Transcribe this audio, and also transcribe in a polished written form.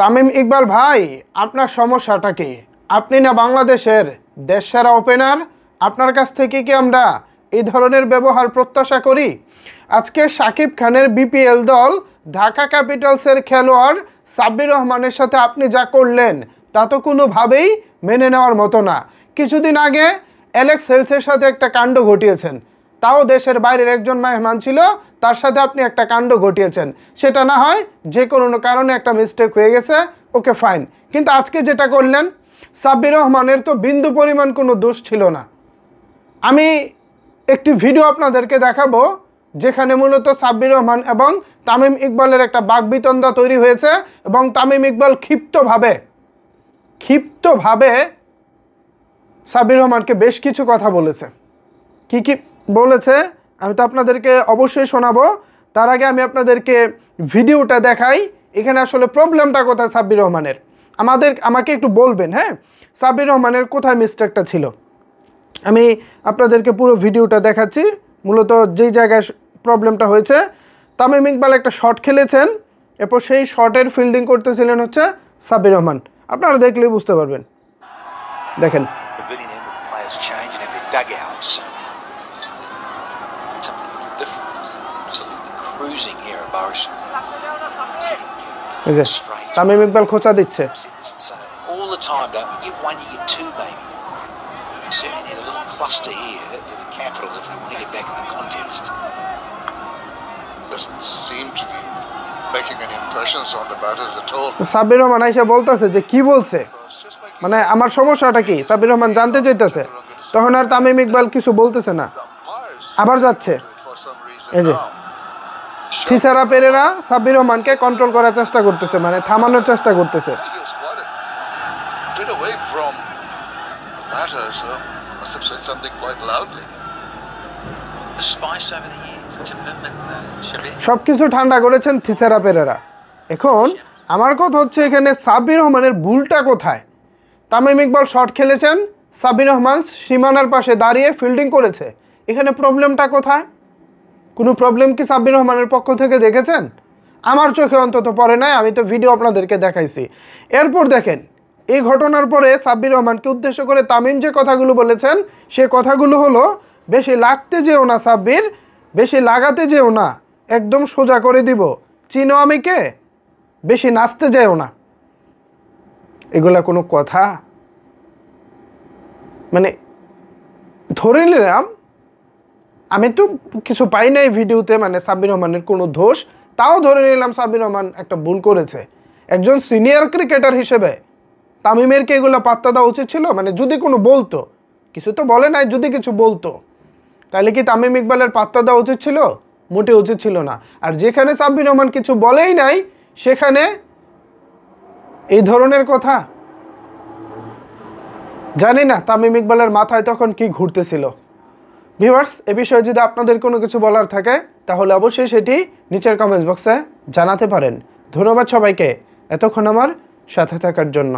তামিম ইকবাল ভাই, আপনার সমস্যাটা কি? আপনি না বাংলাদেশের দেশসেরা ওপেনার, আপনার কাছ থেকে কি আমরা এই ধরনের ব্যবহার প্রত্যাশা করি? আজকে শাকিব খানের বিপিএল দল ঢাকা ক্যাপিটালসের খেলোয়াড় সাব্বির রহমানের সাথে আপনি যা করলেন তা তো কোনোভাবেই মেনে নেওয়ার মতো না। কিছুদিন আগে অ্যালেক্স হেলসের সাথে একটা কাণ্ড ঘটিয়েছেন, তাও দেশের বাইরের একজন মেহমান ছিল, তার সাথে আপনি একটা কাণ্ড ঘটিয়েছেন। সেটা না হয় যে কোনো কারণে একটা মিস্টেক হয়ে গেছে, ওকে ফাইন। কিন্তু আজকে যেটা করলেন, সাব্বির রহমানের তো বিন্দু পরিমাণ কোনো দোষ ছিল না। আমি একটি ভিডিও আপনাদেরকে দেখাবো যেখানে মূলত সাব্বির রহমান এবং তামিম ইকবালের একটা বাকবিতণ্ডা তৈরি হয়েছে এবং তামিম ইকবাল ক্ষিপ্তভাবে সাব্বির রহমানকে বেশ কিছু কথা বলেছে। কি কি বলেছে আমি তো আপনাদেরকে অবশ্যই শোনাবো। তার আগে আমি আপনাদেরকে ভিডিওটা দেখাই, এখানে আসলে প্রবলেমটা কোথায় সাব্বির রহমানের। আমাকে একটু বলবেন, হ্যাঁ, সাব্বির রহমানের কোথায় মিস্টেকটা ছিল। আমি আপনাদেরকে পুরো ভিডিওটা দেখাচ্ছি। মূলত যেই জায়গায় প্রবলেমটা হয়েছে, তামিম ইকবাল একটা শট খেলেছেন, এরপর সেই শটের ফিল্ডিং করতেছিলেন হচ্ছে সাব্বির রহমান। আপনারা দেখলেই বুঝতে পারবেন। দেখেন, তামিম ইকবাল খোঁচা দিচ্ছে। সাব্বির রহমান এসে বলতেছে যে কি বলছে, মানে আমার সমস্যাটা কি, সাব্বির রহমান জানতে চাইতেছে। তখন আর তামিম ইকবাল কিছু বলতেছে না, আবার যাচ্ছে। এই যে থিসারা পেরেরা সাব্বির রহমানকে কন্ট্রোল করার চেষ্টা করতেছে, মানে থামানোর চেষ্টা করতেছে। সবকিছু ঠান্ডা করেছেন থিসারা পেরেরা। এখন আমার কথা হচ্ছে এখানে সাব্বির রহমানের ভুলটা কোথায়? তামিম ইকবাল শট খেলেছেন, সাব্বির রহমান সীমানার পাশে দাঁড়িয়ে ফিল্ডিং করেছে, এখানে প্রবলেমটা কোথায়? কোনো প্রবলেম কি সাব্বির রহমানের পক্ষ থেকে দেখেছেন? আমার চোখে অন্তত পড়ে নাই, আমি তো ভিডিও আপনাদেরকে দেখাইছি। এরপর দেখেন, এই ঘটনার পরে সাব্বির রহমানকে উদ্দেশ্য করে তামিম যে কথাগুলো বলেছেন, সে কথাগুলো হলো, বেশি লাগতে যেও না সাব্বির, বেশি লাগাতে যেও না, একদম সোজা করে দিব, চিনো আমি কে, বেশি নাচতে যেও না। এগুলা কোনো কথা? মানে ধরে নিলাম, আমি তো কিছু পাই নাই ভিডিওতে, মানে সাব্বির রহমানের কোনো দোষ, তাও ধরে নিলাম সাব্বির রহমান একটা ভুল করেছে। একজন সিনিয়র ক্রিকেটার হিসেবে তামিমের কি এগুলো পাত্তা দেওয়া উচিত ছিল? মানে যদি কোনো বলতো, কিছু তো বলে নাই, যদি কিছু বলতো তাহলে কি তামিম ইকবালের পাত্তা দেওয়া উচিত ছিল? মোটে উচিত ছিল না। আর যেখানে সাব্বির রহমান কিছু বলেই নাই, সেখানে এই ধরনের কথা। জানি না তামিম ইকবালের মাথায় তখন কি ঘুরতেছিল। ভিউয়ার্স, এ বিষয়ে যদি আপনাদের কোনো কিছু বলার থাকে তাহলে অবশ্যই সেটি নিচের কমেন্টস বক্সে জানাতে পারেন। ধন্যবাদ সবাইকে এতক্ষণ আমার সাথে থাকার জন্য।